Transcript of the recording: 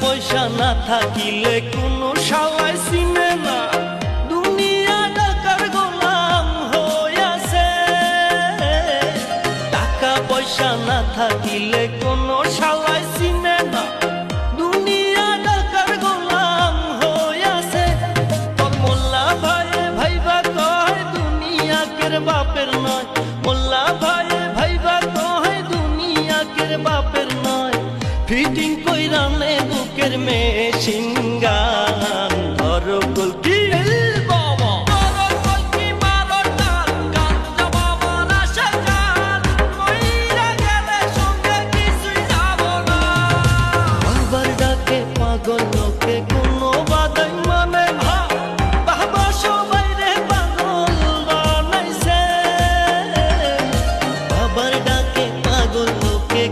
পয়সা না থাকিলে কোনো শালায় চিনে না, দুনিয়া টাকার গোলাম হইয়াছে। টাকা পয়সা না থাকিলে কোনো শালায় চিনে না, দুনিয়া টাকার গোলাম হইয়াছে। তোর মোল্লা ভাই ভাইবা কয় দুনিয়া কের বাপের নয়, মোল্লা ভাই ভাইবা কয় দুনিয়া কের বাপের নয়। ফিটিং কইরা নে বুকের মেশিন গান।